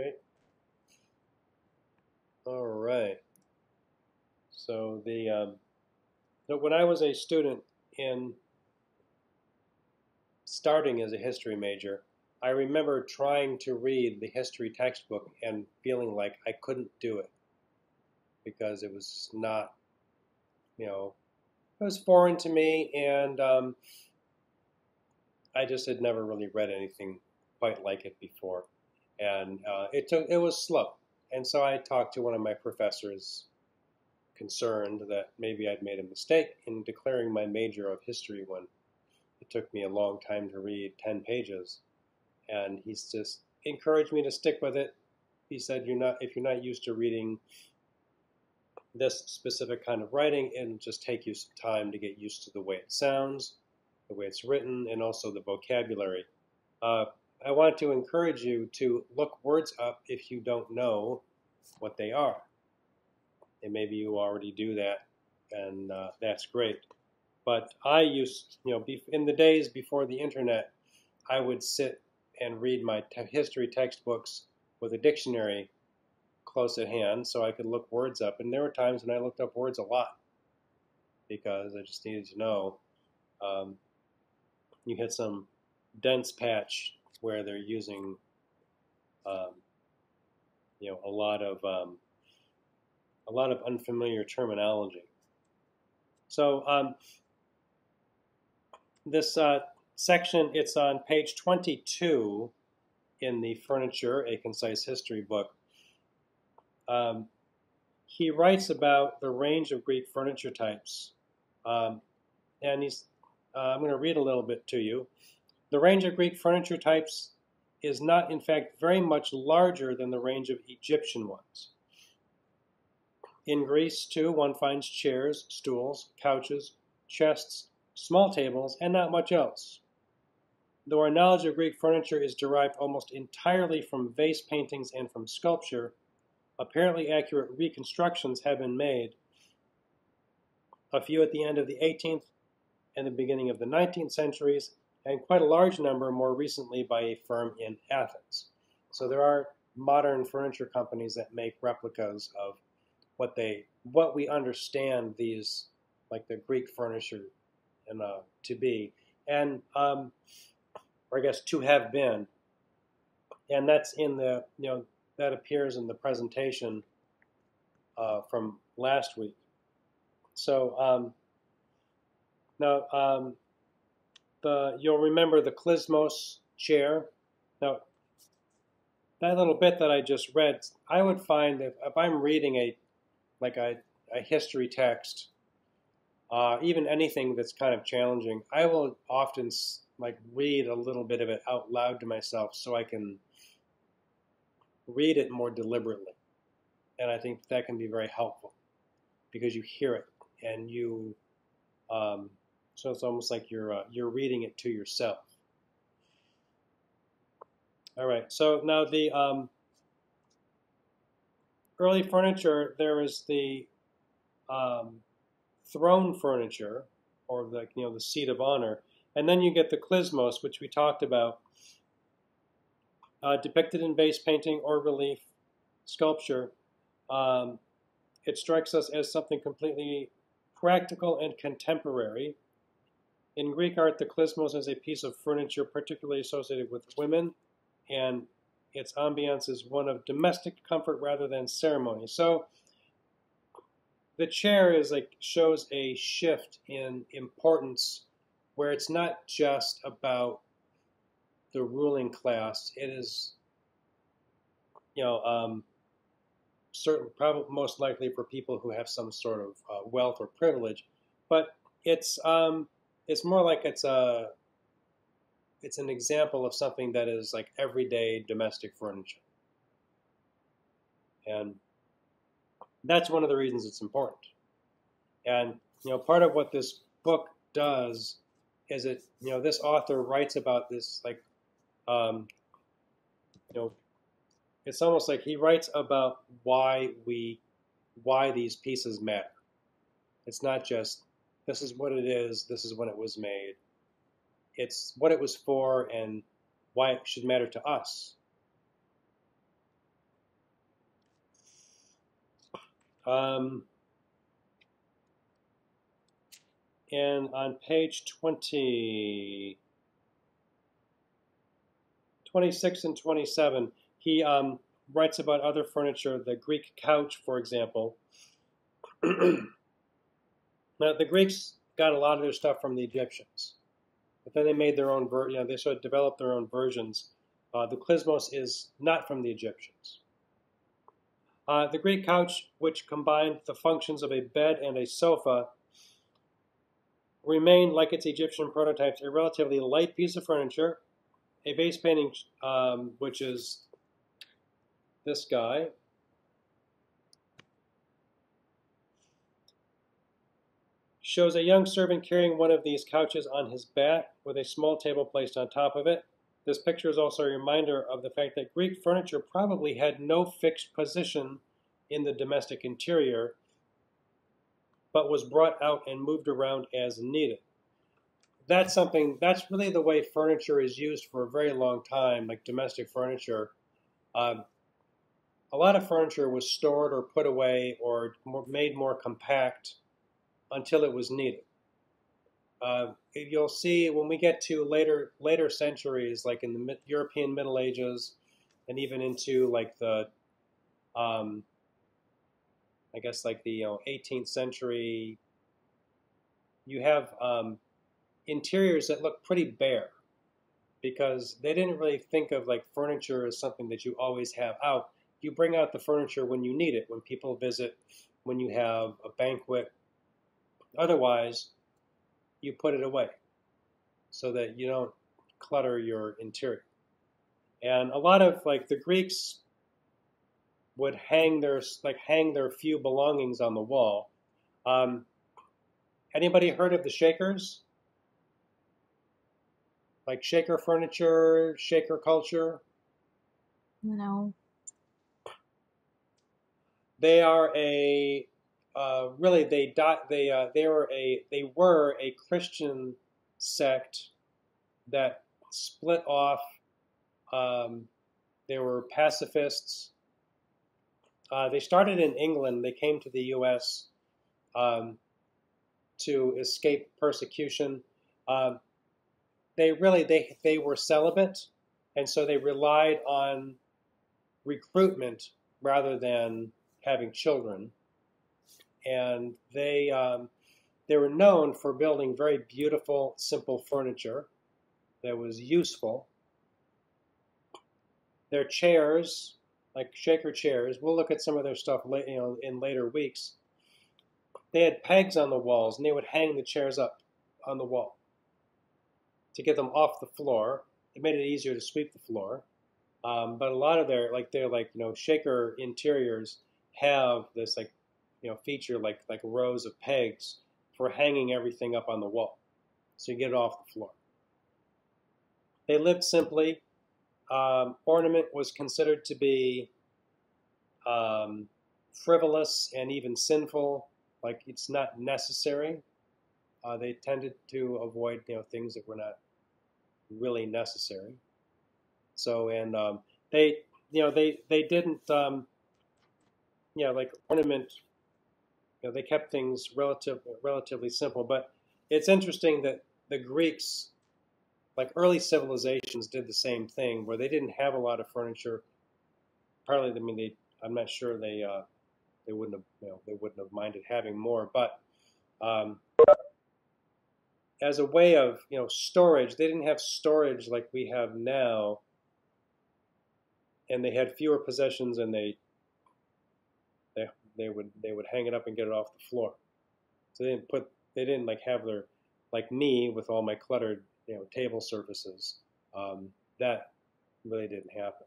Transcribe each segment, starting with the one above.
Okay. All right. So when I was a student in starting as a history major, I remember trying to read the history textbook and feeling like I couldn't do it because it was not, you know, it was foreign to me, and I just had never really read anything quite like it before, and it was slow. And so I talked to one of my professors, concerned that maybe I'd made a mistake in declaring my major of history when it took me a long time to read 10 pages. And he's just encouraged me to stick with it. He said, if you're not used to reading this specific kind of writing, it'll just take you some time to get used to the way it sounds, the way it's written, and also the vocabulary. Uh, I want to encourage you to look words up if you don't know what they are. And maybe you already do that, and that's great. But I used, in the days before the internet, I would sit and read my history textbooks with a dictionary close at hand so I could look words up. And there were times when I looked up words a lot because I just needed to know. Um, you hit some dense patch where they're using, um, a lot of unfamiliar terminology. So this section, it's on page 22 in the Furniture, A Concise History book. He writes about the range of Greek furniture types. Um, and I'm going to read a little bit to you. The range of Greek furniture types is not, in fact, very much larger than the range of Egyptian ones. In Greece, too, one finds chairs, stools, couches, chests, small tables, and not much else. Though our knowledge of Greek furniture is derived almost entirely from vase paintings and from sculpture, apparently accurate reconstructions have been made, a few at the end of the 18th and the beginning of the 19th centuries, and quite a large number more recently by a firm in Athens. So there are modern furniture companies that make replicas of what we understand these, like the Greek furniture, to be, and or I guess to have been, and that's in the that appears in the presentation from last week. So now you'll remember the klizmos chair. Now that little bit that I just read, I would find that if I'm reading a history text, even anything that's kind of challenging, I will often read a little bit of it out loud to myself so I can read it more deliberately. And I think that can be very helpful because you hear it and so it's almost like you're reading it to yourself. All right, so now the early furniture, there is the throne furniture, or the seat of honor, and then you get the klizmos, which we talked about, depicted in vase painting or relief sculpture. It strikes us as something completely practical and contemporary. In Greek art, the klizmos is a piece of furniture particularly associated with women, and its ambiance is one of domestic comfort rather than ceremony. So the chair shows a shift in importance where it's not just about the ruling class. It is, certain, probably most likely for people who have some sort of wealth or privilege, but it's more like it's an example of something that is like everyday domestic furniture, and that's one of the reasons it's important. And part of what this book does is this author writes about this it's almost like he writes about why these pieces matter. It's not just this is what it is, this is when it was made. It's what it was for and why it should matter to us. Um, and on page 26 and 27, he writes about other furniture, the Greek couch, for example. Now, the Greeks got a lot of their stuff from the Egyptians, but then they made their own they sort of developed their own versions. The klizmos is not from the Egyptians. The Greek couch, which combined the functions of a bed and a sofa, remained, like its Egyptian prototypes, a relatively light piece of furniture. A vase painting, which is this guy, shows a young servant carrying one of these couches on his back with a small table placed on top of it. This picture is also a reminder of the fact that Greek furniture probably had no fixed position in the domestic interior, but was brought out and moved around as needed. That's really the way furniture is used for a very long time, like domestic furniture. Um, a lot of furniture was stored or put away or made more compact until it was needed. You'll see when we get to later centuries, like in the European Middle Ages, and even into like the, I guess like the 18th century, you have interiors that look pretty bare because they didn't really think of like furniture as something that you always have out. You bring out the furniture when you need it, when people visit, when you have a banquet. Otherwise, you put it away so that you don't clutter your interior. And a lot of like the Greeks would hang their few belongings on the wall. Um, Anybody heard of the Shakers? Like Shaker furniture, Shaker culture? No. They are a really they were a Christian sect that split off. Um, they were pacifists. They started in England. They came to the U.S. Um, to escape persecution. Uh, they were celibate, and so they relied on recruitment rather than having children. And they were known for building very beautiful, simple furniture that was useful. Their chairs, like Shaker chairs, we'll look at some of their stuff in later weeks. They had pegs on the walls, and they would hang the chairs up on the wall to get them off the floor. It made it easier to sweep the floor. But a lot of their Shaker interiors have this feature like rows of pegs for hanging everything up on the wall, so you get it off the floor. They lived simply. Ornament was considered to be frivolous and even sinful, like it's not necessary. They tended to avoid things that were not really necessary. So and they didn't like ornament. They kept things relatively simple. But it's interesting that the Greeks, like early civilizations, did the same thing where they didn't have a lot of furniture. Partly, I mean, I'm not sure they wouldn't have they wouldn't have minded having more, but um, as a way of storage, they didn't have storage like we have now, and they had fewer possessions, and they would hang it up and get it off the floor. So they didn't like have their like me with all my cluttered table surfaces. That really didn't happen.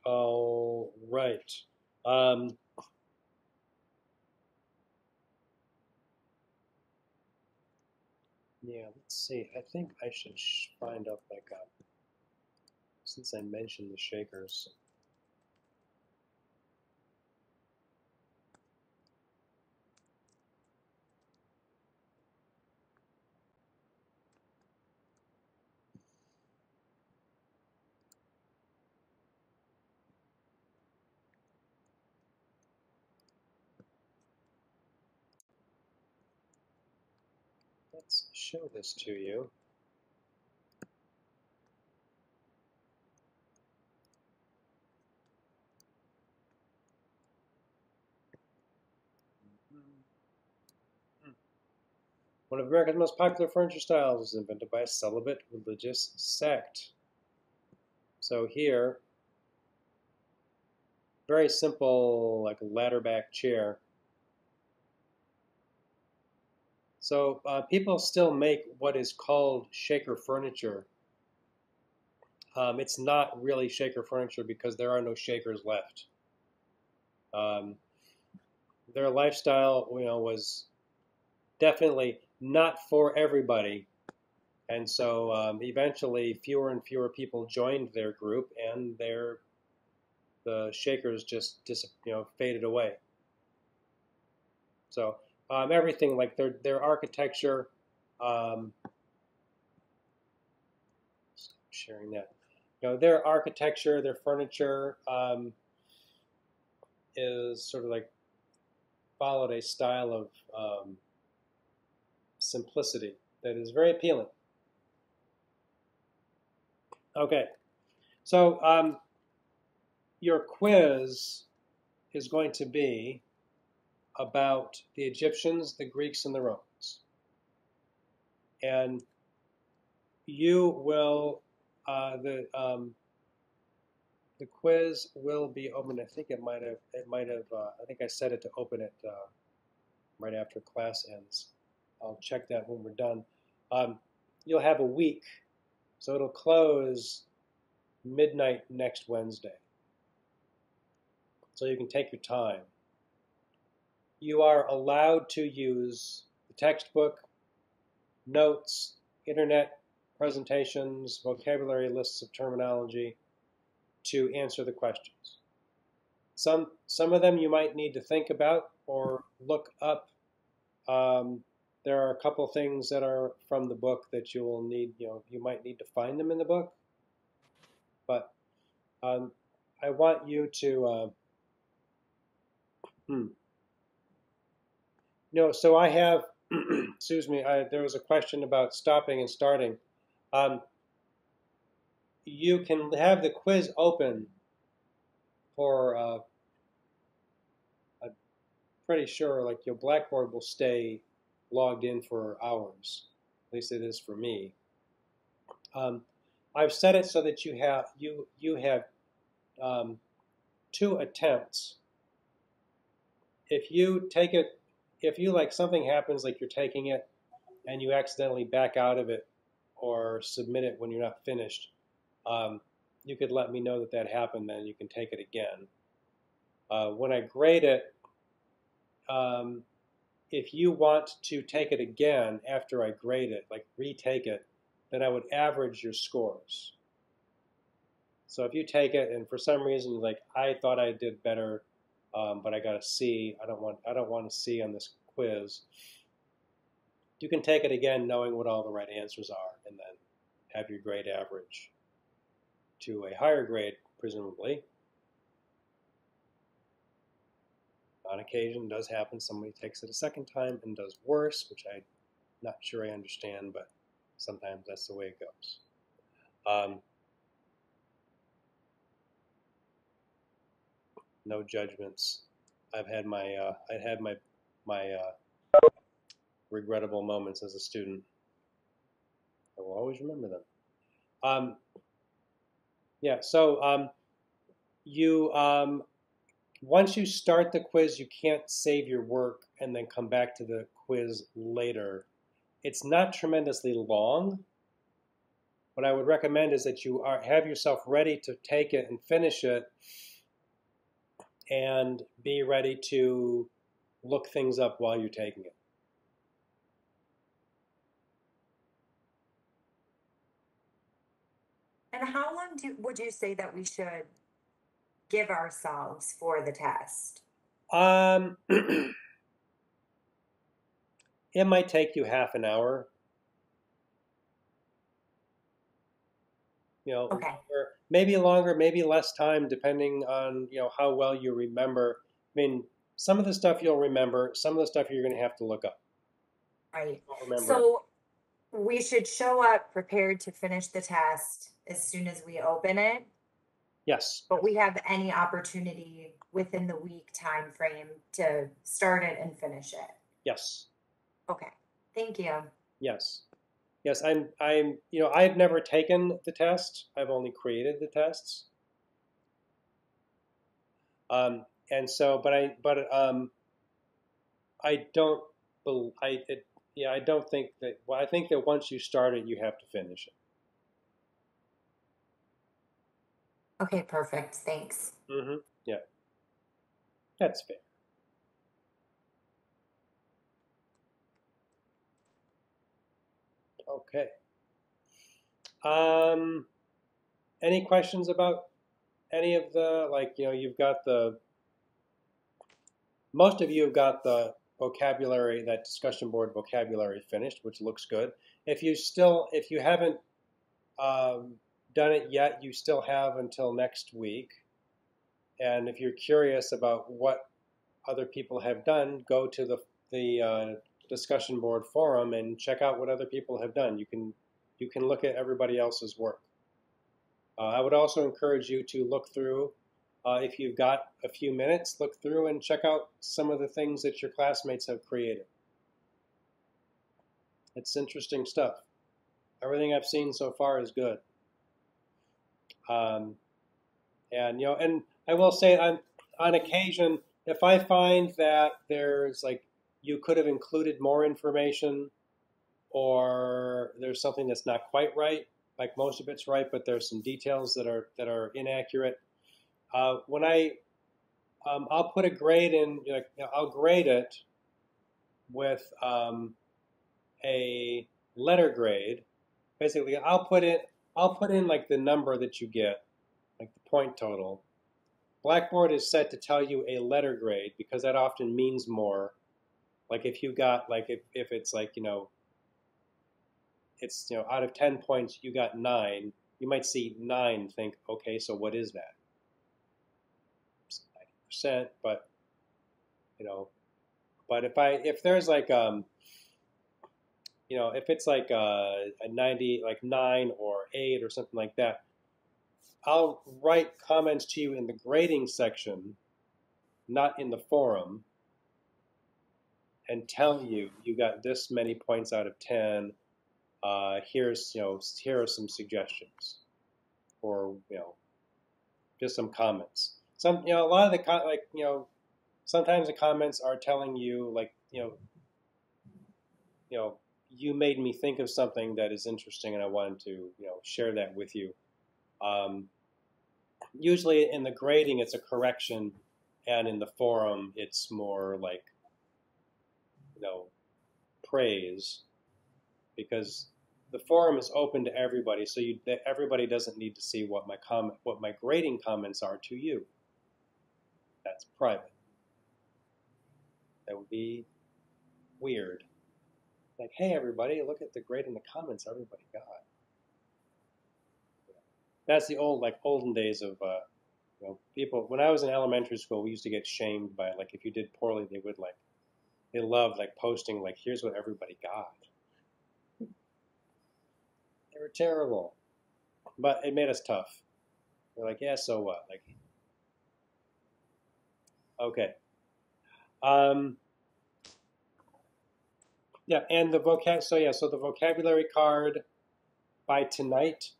Oh, right. Um, yeah, let's see. I think I should find up like since I mentioned the Shakers. let's show this to you. One of America's most popular furniture styles was invented by a celibate religious sect. So here, very simple, like a ladder back chair. So people still make what is called shaker furniture. It's not really shaker furniture because there are no shakers left. Um, their lifestyle, was definitely not for everybody, and so eventually fewer and fewer people joined their group, and the shakers just faded away. So everything like their architecture, um, sharing that, their architecture, their furniture is sort of like followed a style of simplicity that is very appealing. Okay, so your quiz is going to be about the Egyptians, the Greeks, and the Romans. And you will, the quiz will be open. I think I think I set it to open it right after class ends. I'll check that when we're done. You'll have a week, so it'll close midnight next Wednesday. So you can take your time. You are allowed to use the textbook, notes, internet presentations, vocabulary lists of terminology to answer the questions. Some of them you might need to think about or look up. There are a couple things that are from the book that you will need, you might need to find them in the book. But I want you to, so I have, excuse me, there was a question about stopping and starting. You can have the quiz open for, I'm pretty sure, like your Blackboard will stay logged in for hours. At least it is for me. I've set it so that you have 2 attempts. If you take it, if you like something happens, like you're taking it and you accidentally back out of it or submit it when you're not finished, you could let me know that that happened, then you can take it again. When I grade it, if you want to take it again after I grade it, like retake it, then I would average your scores. So if you take it and for some reason, like I thought I did better, but I got a C, I don't want a C on this quiz, you can take it again knowing what all the right answers are and then have your grade average to a higher grade, presumably. On occasion, does happen, somebody takes it a second time and does worse, which I'm not sure I understand, but sometimes that's the way it goes. No judgments. I've had my regrettable moments as a student. I will always remember them. Yeah. So you once you start the quiz, you can't save your work and then come back to the quiz later. It's not tremendously long. What I would recommend is that you have yourself ready to take it and finish it, and be ready to look things up while you're taking it. And how long would you say that we should give ourselves for the test? It might take you half an hour. Okay. Or maybe longer, maybe less time, depending on how well you remember. I mean, some of the stuff you'll remember, some of the stuff you're going to have to look up. Right. Remember. So we should show up prepared to finish the test as soon as we open it, Yes. but we have any opportunity within the week time frame to start it and finish it. Yes. Okay, thank you. Yes. Yes, I've never taken the test. I've only created the tests. And so, I don't, I don't think that, well, I think that once you start it, you have to finish it. Okay, perfect, thanks. Yeah, that's fair. Okay. Any questions about any of the, like, you've got most of you have got the vocabulary, that discussion board vocabulary finished, which looks good. If you haven't done it yet, you still have until next week. And if you're curious about what other people have done, go to the discussion board forum and check out what other people have done. You can look at everybody else's work. I would also encourage you to look through, if you've got a few minutes, look through and check out some of the things that your classmates have created. It's interesting stuff. Everything I've seen so far is good. And and I will say, on occasion, if I find that there's like you could have included more information, or there's something that's not quite right, like most of it's right, but there's some details that are inaccurate. When I'll put a grade in, I'll grade it with a letter grade. Basically, I'll put in like the number that you get, like the point total. Blackboard is set to tell you a letter grade because that often means more. Like if you got, like if it's like, it's, out of 10 points, you got 9, you might see 9, think, okay, so what is that? It's 90%, but, but if there's like, if it's like a 90, like 9 or 8 or something like that, I'll write comments to you in the grading section, not in the forum, and tell you you got this many points out of 10. Here are some suggestions, or just some comments. A lot of the sometimes the comments are telling you like you made me think of something that is interesting, and I wanted to share that with you. Usually in the grading, it's a correction, and in the forum, it's more like praise, because the forum is open to everybody, so everybody doesn't need to see what my grading comments are to you. That's private. That would be weird. Like, hey everybody, look at the grade in the comments everybody got. That's the olden days of people. When I was in elementary school, we used to get shamed by, like, if you did poorly, they loved like posting like, here's what everybody got. They were terrible, but it made us tough. We're like, yeah, so what? Like, okay. Yeah, and the so the vocabulary card by tonight,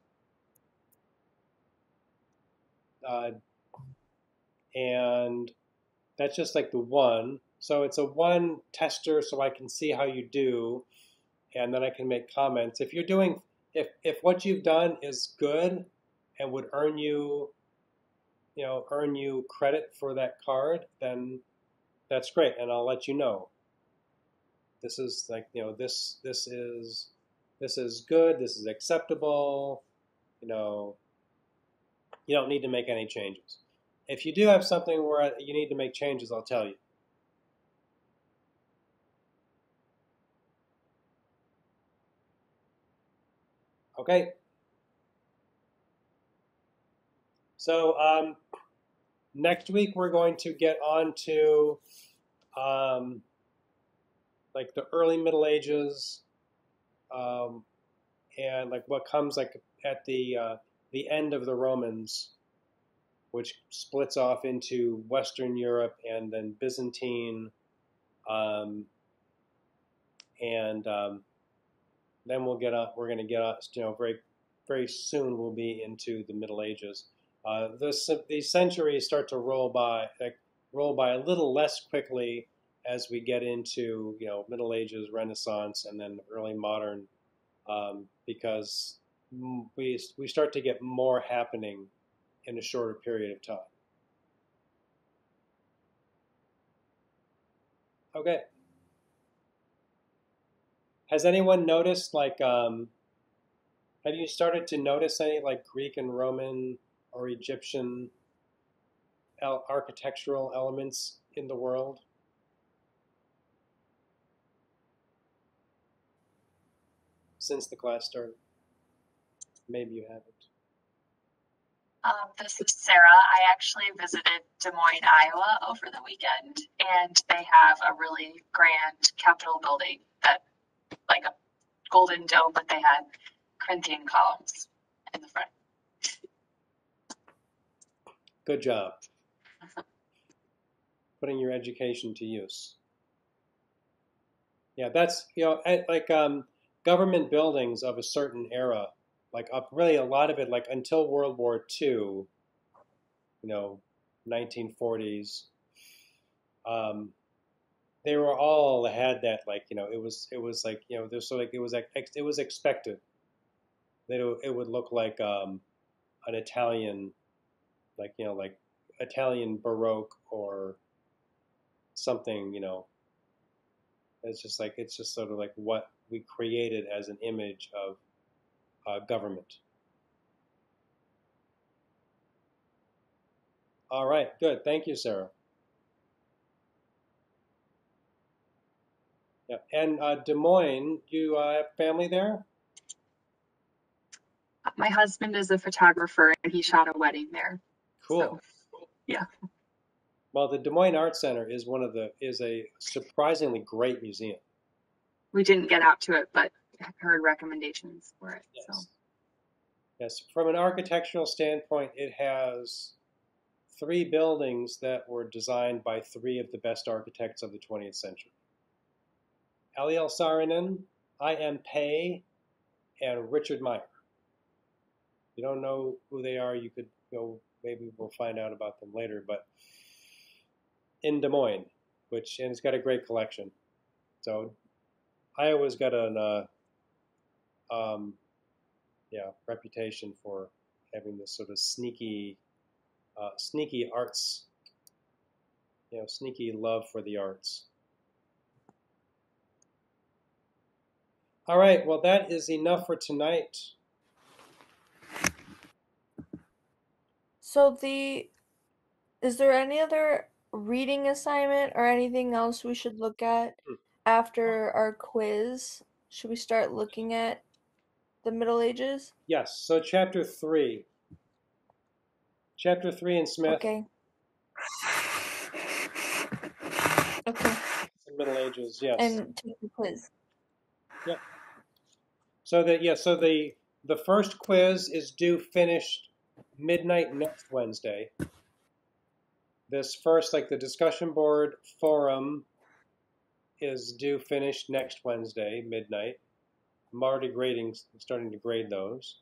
and that's just like the one. So it's a one tester, so I can see how you do, and then I can make comments. If you're doing, if what you've done is good and would earn you credit for that card, then that's great, and I'll let you know. This is like, this is good, this is acceptable, you don't need to make any changes. If you do have something where you need to make changes, I'll tell you. Okay. So next week we're going to get on to like the early Middle Ages, and like what comes like at the end of the Romans, which splits off into Western Europe and then Byzantine, um, and then we're going to get very very soon we'll be into the Middle Ages. These centuries start to roll by a little less quickly as we get into Middle Ages, Renaissance, and then early modern, because we start to get more happening in a shorter period of time. Okay. Has anyone noticed have you started to notice any like Greek and Roman or Egyptian architectural elements in the world? Since the class started? Maybe you haven't. This is Sarah. I actually visited Des Moines, Iowa over the weekend, and they have a really grand Capitol building that, like a golden dome, but they had Corinthian columns in the front. Good job. Putting your education to use. Yeah, that's, like government buildings of a certain era, like really a lot of it, like until World War II, 1940s, they were all had that, like, it was like, there's so like, it was expected that it would look like an Italian, like, like Italian Baroque or something, it's just sort of like what we created as an image of government. All right, good. Thank you, Sarah. Yeah, and Des Moines, you have family there? My husband is a photographer, and he shot a wedding there. Cool. So, yeah. Well, the Des Moines Art Center is is a surprisingly great museum. We didn't get out to it, but heard recommendations for it. Yes. So. Yes, from an architectural standpoint, it has 3 buildings that were designed by 3 of the best architects of the 20th century. Eliel Saarinen, I.M. Pei, and Richard Meyer. If you don't know who they are, you could go, maybe we'll find out about them later, but in Des Moines, and it's got a great collection. So Iowa's got an reputation for having this sort of sneaky arts, sneaky love for the arts. All right, well, that is enough for tonight. So is there any other reading assignment or anything else we should look at after our quiz? Should we start looking at the Middle Ages? Yes, so chapter 3 in Smith. Okay. Okay. The Middle Ages, yes. And take the quiz. Yep. So the first quiz is due finished midnight next Wednesday. This first, like the discussion board forum, is due finished next Wednesday, midnight. I'm already starting to grade those.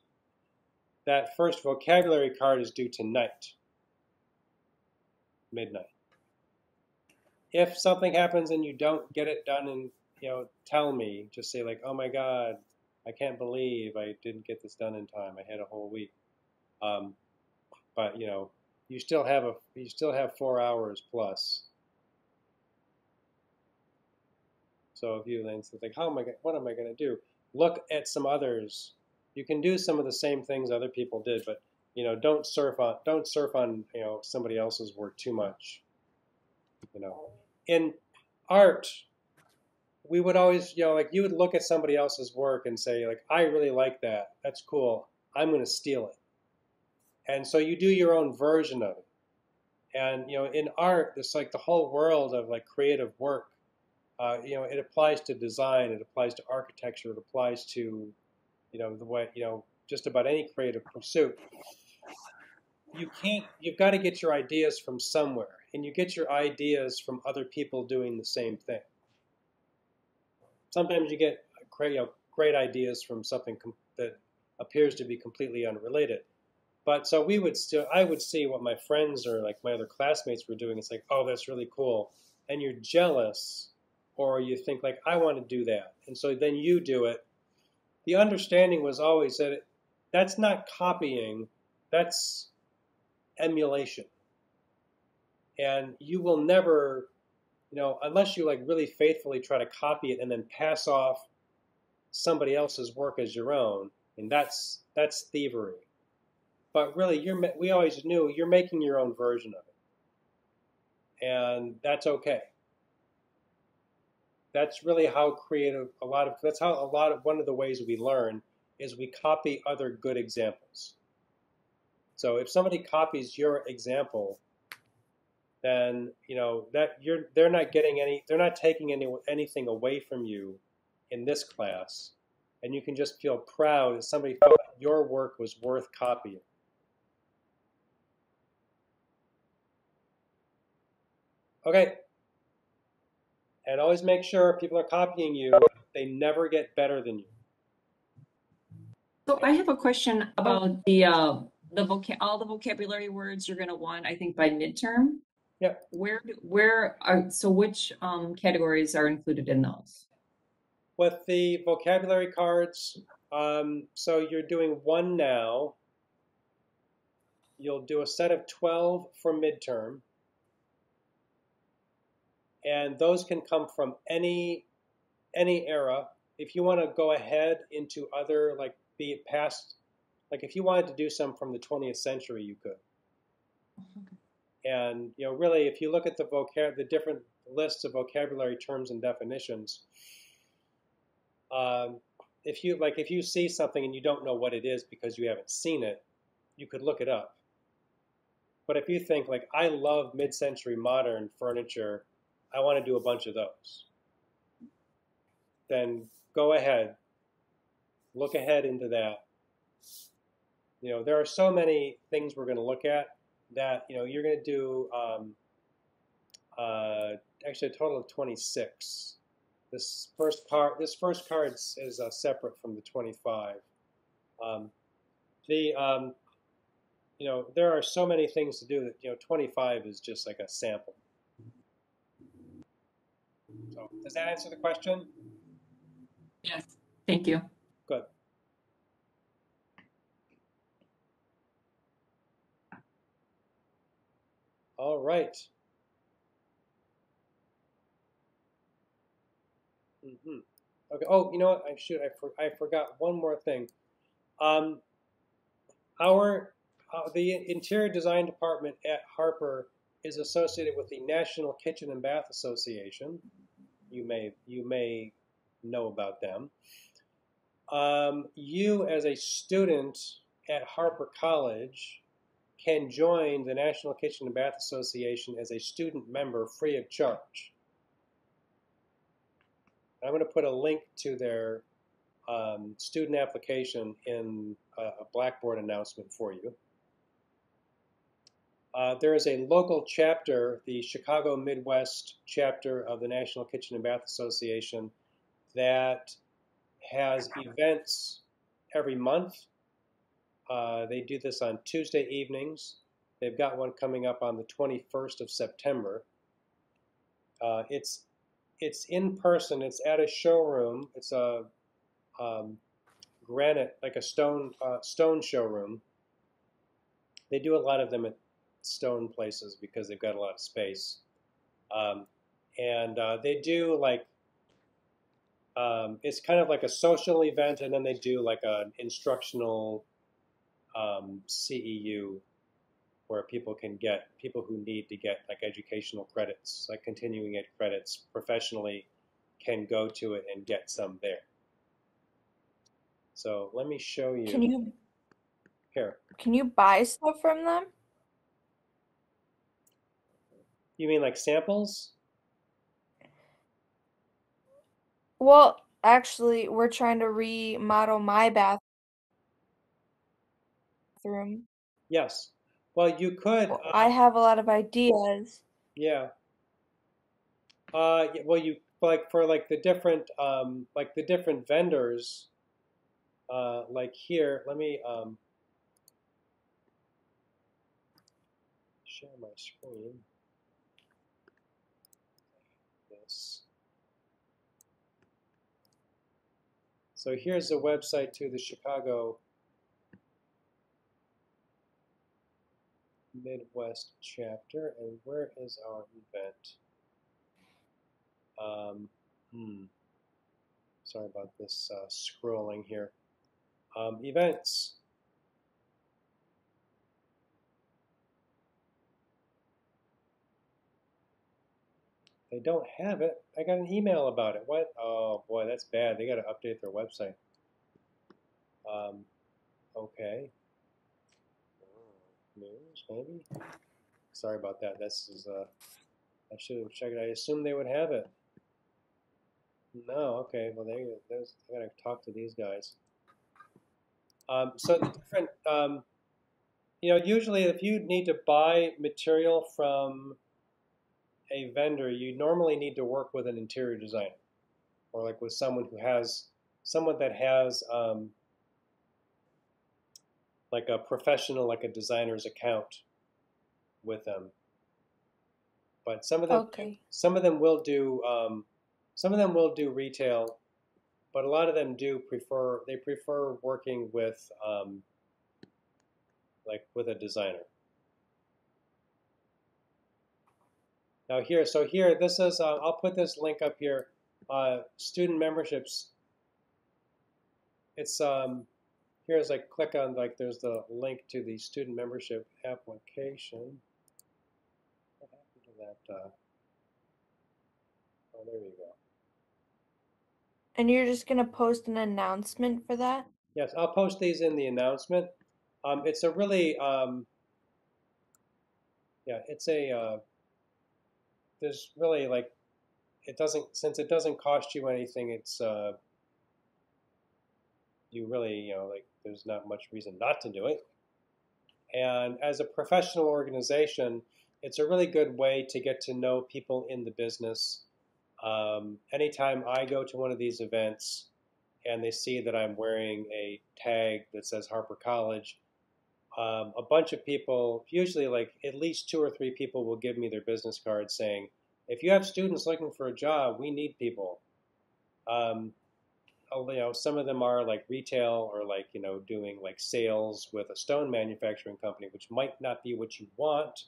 That first vocabulary card is due tonight, midnight. If something happens and you don't get it done, and tell me, just say like, oh my God, I can't believe I didn't get this done in time. I had a whole week. But you still have 4 hours plus. So if you then think, what am I going to do? Look at some others. You can do some of the same things other people did, but don't surf on somebody else's work too much. In art, we would always like you would look at somebody else's work and say like, I really like that. That's cool. I'm going to steal it. And so you do your own version of it. And in art, it's like the whole world of like creative work it applies to design, it applies to architecture, it applies to, the way, just about any creative pursuit. You've got to get your ideas from somewhere, and you get your ideas from other people doing the same thing. Sometimes you get great ideas from something that appears to be completely unrelated. But so I would see what my friends or like my other classmates were doing. It's like, oh, that's really cool. And you're jealous, or you think like, I want to do that. And so then you do it. The understanding was always that that's not copying, that's emulation. And you will never, unless you like really faithfully try to copy it and then pass off somebody else's work as your own, and that's thievery. But really, we always knew you're making your own version of it, and that's okay. That's really how creative one of the ways we learn is we copy other good examples. So if somebody copies your example, then they're not taking anything away from you in this class, and you can just feel proud that somebody felt your work was worth copying. Okay. And always make sure people are copying you, they never get better than you. So I have a question about the all the vocabulary words you're going to want, I think, by midterm. Yeah. Which categories are included in those? With the vocabulary cards, so you're doing one now. You'll do a set of 12 for midterm. And those can come from any era. If you want to go ahead into other, like be it past, like if you wanted to do some from the 20th century, you could. And really, if you look at the different lists of vocabulary terms and definitions, if you see something and you don't know what it is because you haven't seen it, you could look it up. But if you think like, I love mid-century modern furniture, I want to do a bunch of those, then go ahead, look ahead into that. There are so many things we're going to look at that, you're going to do actually a total of 26. This first card is separate from the 25. There are so many things to do that 25 is just like a sample. So does that answer the question? Yes. Thank you. Good. All right. Okay. Oh, you know what? I forgot one more thing. The interior design department at Harper is associated with the National Kitchen and Bath Association. You may know about them. You, as a student at Harper College, can join the National Kitchen and Bath Association as a student member free of charge. I'm going to put a link to their student application in a Blackboard announcement for you. There is a local chapter, the Chicago Midwest chapter of the National Kitchen and Bath Association, that has events every month. They do this on Tuesday evenings. They've got one coming up on the 21st of September. It's in person. It's at a showroom. It's a granite, like a stone showroom. They do a lot of them at stone places because they've got a lot of space. They do like, it's kind of like a social event, and then they do like an instructional CEU where people who need to get like educational credits, like continuing ed credits professionally, can go to it and get some there. So let me show you. Can you buy stuff from them? You mean like samples? Well, actually, we're trying to remodel my bathroom. Yes. Well, you could, Well, I have a lot of ideas. yeah. Well, you like for like the different vendors. Like here, let me share my screen. Yes. So here's the website to the Chicago Midwest chapter, and where is our event? Um, hmm, sorry about this scrolling here. Events. They don't have it. I got an email about it. What? Oh boy, that's bad. They got to update their website. Um, okay. News, maybe? Sorry about that. This is I should have checked. I assumed they would have it. No, okay. Well, I gotta talk to these guys. So the different, usually if you need to buy material from a vendor, you normally need to work with an interior designer or like with someone that has like a professional, like a designer's account with them. But Okay. some of them will do retail, but a lot of them they prefer working with like with a designer. Now here, this is, I'll put this link up here. Student memberships. It's, here's like click on, like there's the link to the student membership application. What happened to that? Oh, there you go. And you're just gonna post an announcement for that? Yes, I'll post these in the announcement. It's a really, yeah, it's there's really like, since it doesn't cost you anything, you really, like there's not much reason not to do it. And as a professional organization, it's a really good way to get to know people in the business. Anytime I go to one of these events and they see that I'm wearing a tag that says Harper College, a bunch of people, usually like at least 2 or 3 people, will give me their business card saying, if you have students looking for a job, we need people. Um, some of them are like retail or like, doing like sales with a stone manufacturing company, which might not be what you want,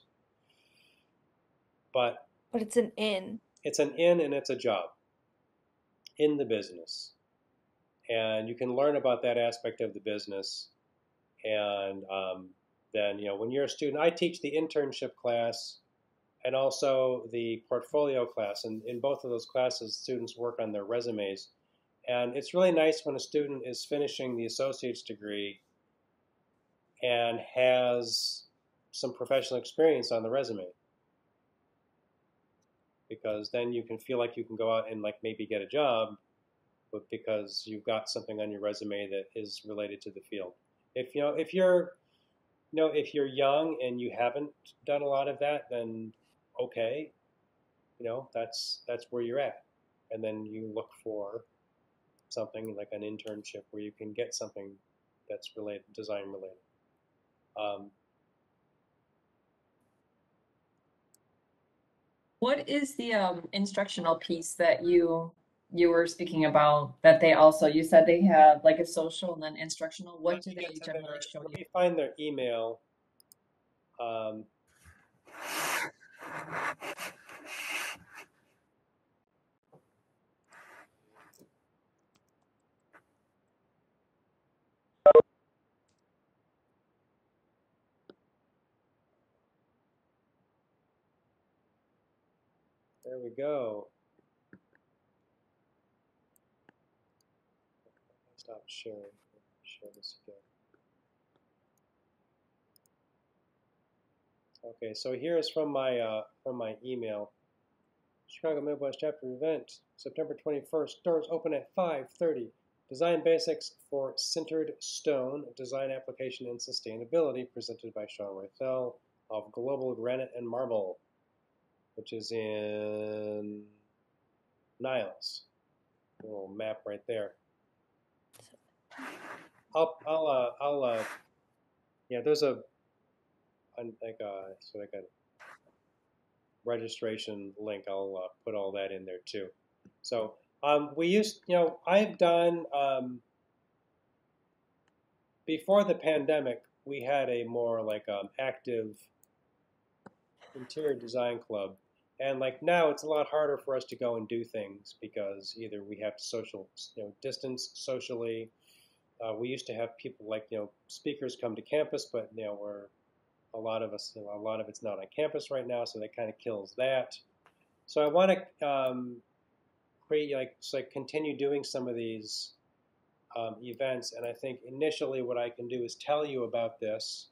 but But it's an in. it's an in and it's a job in the business. And you can learn about that aspect of the business. And then, when you're a student, I teach the internship class and also the portfolio class. And in both of those classes, students work on their resumes. And it's really nice when a student is finishing the associate's degree and has some professional experience on the resume, because then you can feel like you can go out and like maybe get a job, but because you've got something on your resume that is related to the field. If you're young and you haven't done a lot of that, then okay, that's where you're at, and then you look for something like an internship where you can get something that's related, design related. Um, What is the instructional piece that you were speaking about that they also, you said they have like a social and then instructional. What do they generally show let you? me find their email. Um, there we go. Stop sharing. Share this again. Okay, so here's from my email. Chicago Midwest Chapter event, September 21st. Doors open at 5:30. Design Basics for Sintered Stone, Design Application and Sustainability, presented by Sean Roythel of Global Granite and Marble, which is in Niles. A little map right there. Yeah, there's a registration link. I'll put all that in there too. So I've done, before the pandemic, we had a more active interior design club. And now it's a lot harder for us to go and do things because either we have to distance socially. We used to have people speakers come to campus, but a lot of it's not on campus right now, so that kind of kills that. So I want to continue doing some of these events, and I think initially what I can do is tell you about this.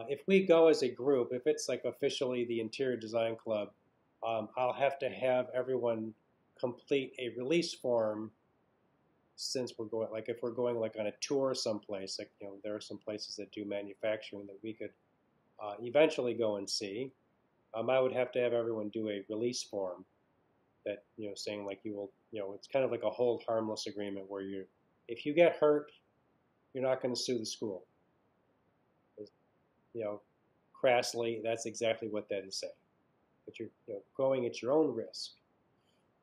If we go as a group, if it's officially the Interior Design Club, I'll have to have everyone complete a release form, since we're going if we're going on a tour someplace. There are some places that do manufacturing that we could eventually go and see. I would have to have everyone do a release form that saying you will it's kind of like a hold harmless agreement where if you get hurt, you're not going to sue the school. Crassly, that's exactly what that is saying. But you're going at your own risk.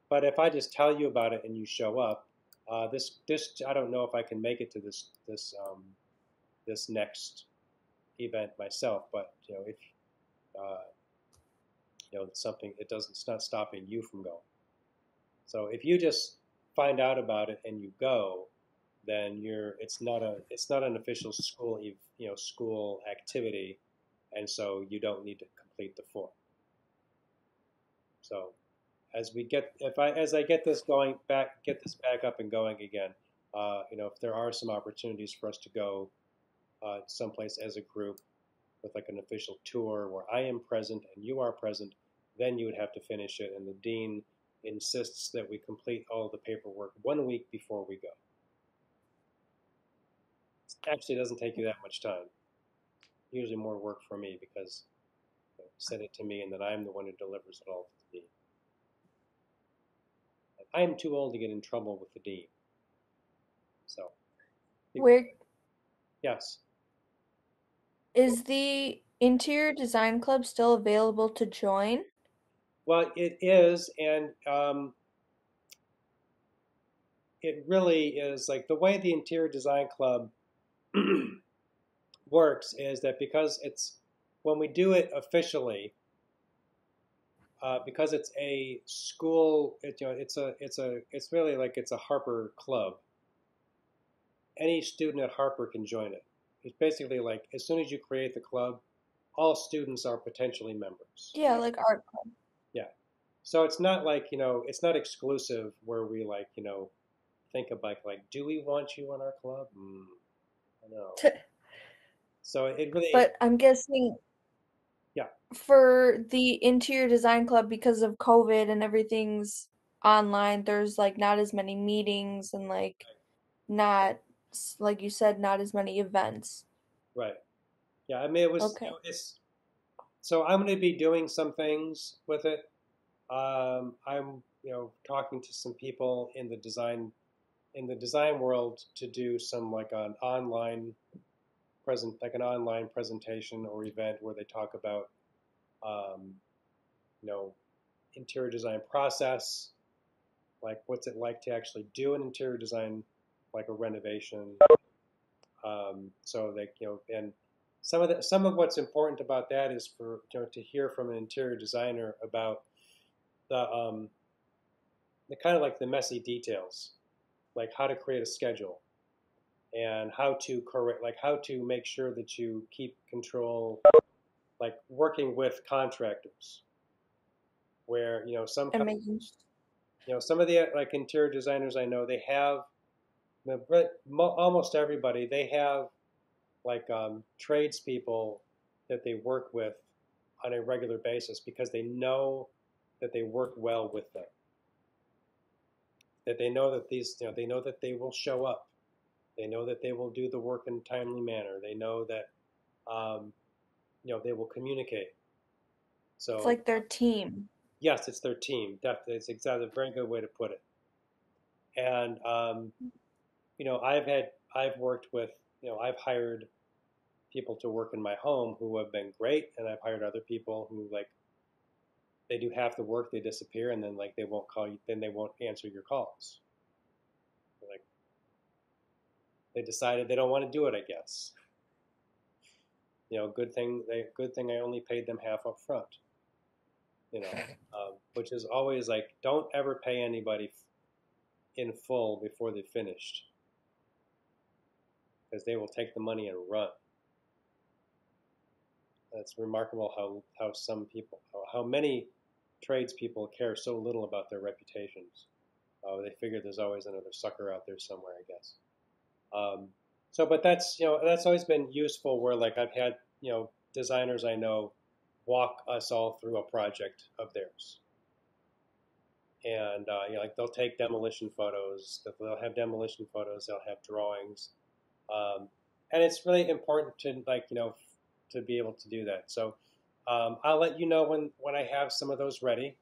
But if I just tell you about it and you show up, this I don't know if I can make it to this next event myself. But if it's something, it's not stopping you from going. So if you just find out about it and you go, then it's not an official school activity, and so you don't need to complete the form. So as I get this back up and going again, if there are some opportunities for us to go someplace as a group with an official tour where I am present and you are present, then you would have to finish it, and the dean insists that we complete all the paperwork 1 week before we go. It actually doesn't take you that much time. Usually more work for me because send it to me and then I'm the one who delivers it all to the dean. I am too old to get in trouble with the dean. So. Where Yes. is the Interior Design Club still available to join? Well, it is, and it really is the way the Interior Design Club works is that because when we do it officially, because it's a school, it's really it's a Harper club. Any student at Harper can join it. It's basically as soon as you create the club, all students are potentially members. Yeah, like art club. Yeah. So it's not it's not exclusive where we think about do we want you in our club? I know. So it really. But I'm guessing. Yeah. For the Interior Design Club, because of COVID and everything's online, there's not as many meetings and not, like you said, not as many events. Right. Yeah. I mean, it was. Okay. So I'm going to be doing some things with it. I'm talking to some people in the design world to do some an online presentation or event where they talk about interior design process, what's it like to actually do an interior design, a renovation. So and some of what's important about that is for to hear from an interior designer about the kind of the messy details, how to create a schedule and how to how to make sure that you keep control, working with contractors, where some of the interior designers I know, they have almost everybody, they have tradespeople that they work with on a regular basis because they know that they work well with them. That they know that they know that they will show up. They know that they will do the work in a timely manner. They know that, they will communicate. So It's like their team. yes, it's their team. Definitely, it's exactly a very good way to put it. And I've worked with, I've hired people to work in my home who have been great, and I've hired other people who they do half the work, they disappear, and then they won't call you, then they won't answer your calls. Like they decided they don't want to do it, I guess. Good thing I only paid them half up front. Which is always don't ever pay anybody in full before they've finished, because they will take the money and run. It's remarkable how some people, how many tradespeople care so little about their reputations. They figure there's always another sucker out there somewhere, I guess. But that's always been useful. Where I've had designers I know walk us all through a project of theirs, and they'll take demolition photos. They'll have demolition photos. They'll have drawings, and it's really important to be able to do that. So I'll let you know when I have some of those ready.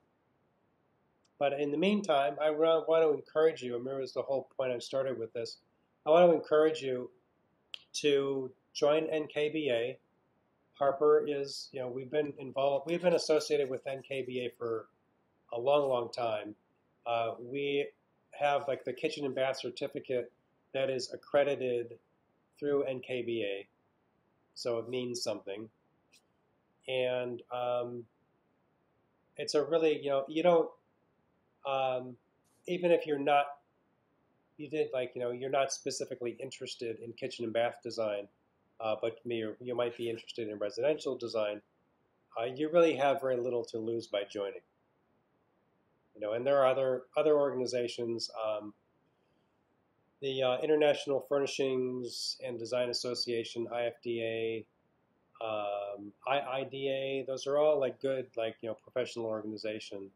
But in the meantime, I want to encourage you. Remember, was the whole point I started with this. I want to encourage you to join NKBA. Harper is, we've been involved. We've been associated with NKBA for a long, long time. We have the kitchen and bath certificate that is accredited through NKBA, so it means something. And it's a really, you don't, even if you're not, you're not specifically interested in kitchen and bath design, but you might be interested in residential design, you really have very little to lose by joining. And there are other organizations, the International Furnishings and Design Association, IFDA, IIDA. Those are all good, professional organizations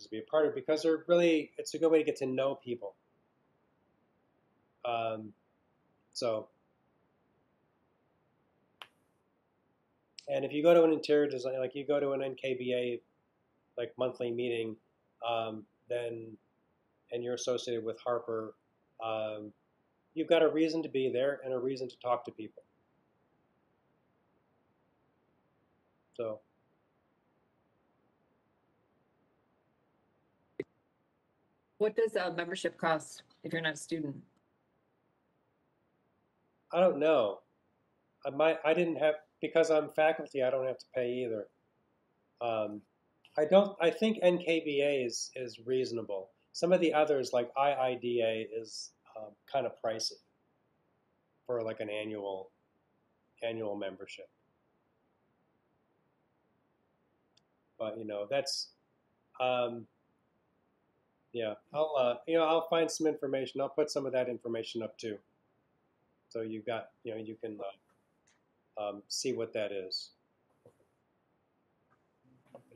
to be a part of, because it's a good way to get to know people. And if you go to an interior design, you go to an NKBA monthly meeting, then and you're associated with Harper, you've got a reason to be there and a reason to talk to people. So. What does a membership cost if you're not a student? I don't know. I didn't have, because I'm faculty, I don't have to pay either. I think NKBA is reasonable. Some of the others, like IIDA, is kind of pricey for an annual membership. But that's yeah. I'll find some information. I'll put some of that information up too. So you can see what that is.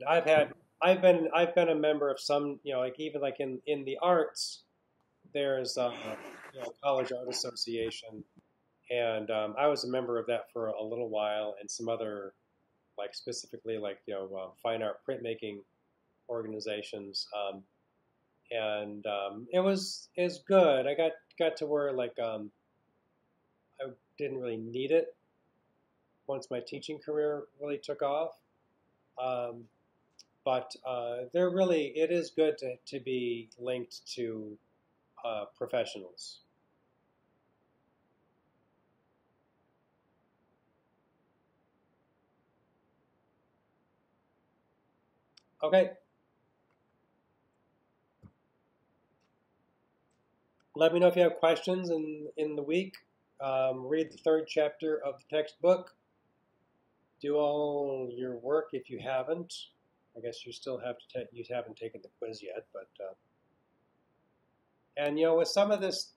I've been a member of some, even in the arts, there's College Art Association, and I was a member of that for a little while, and some other specifically fine art printmaking organizations, and it was good. I got to where I didn't really need it once my teaching career really took off. But it is good to be linked to professionals. Okay. Let me know if you have questions in the week. Read the 3rd chapter of the textbook. Do all your work if you haven't. I guess you still have to you haven't taken the quiz yet, but and with some of this,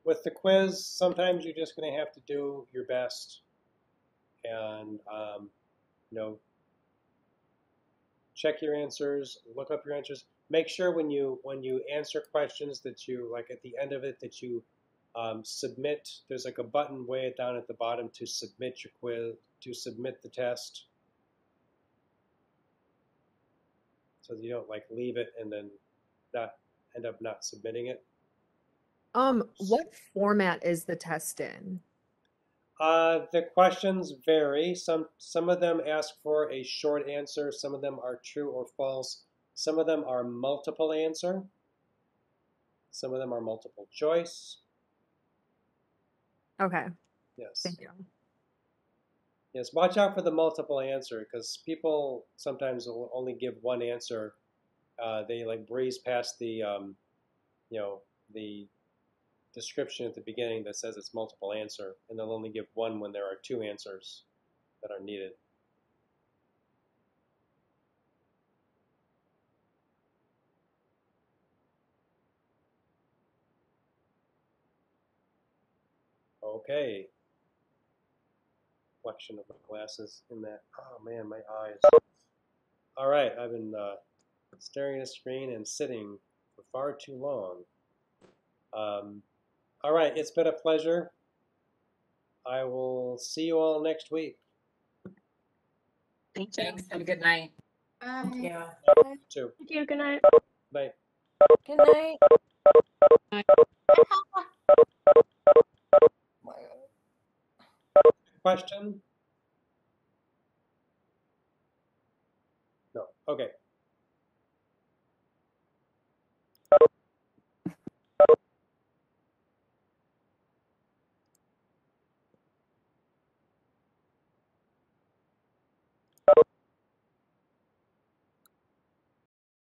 with the quiz, sometimes you're just going to have to do your best, and check your answers, look up your answers. Make sure when you answer questions that you, like at the end of it, that you submit. There's like a button way down at the bottom to submit your quiz, to submit the test, so that you don't like leave it and then not end up not submitting it. What format is the test in? The questions vary. Some of them ask for a short answer. Some of them are true or false. Some of them are multiple answer. Some of them are multiple choice. Okay, Yes. thank you. Yes, watch out for the multiple answer, because people sometimes will only give one answer. They like breeze past the, the description at the beginning that says it's multiple answer, and they'll only give one when there are two answers that are needed. Okay. Reflection of my glasses in that. Oh man, my eyes. All right, I've been staring at a screen and sitting for far too long. All right, it's been a pleasure. I will see you all next week. Thank you. Thanks. Have a good night. Thank you. Too. Thank you. Good night. Bye. Good night. Question? No. Okay.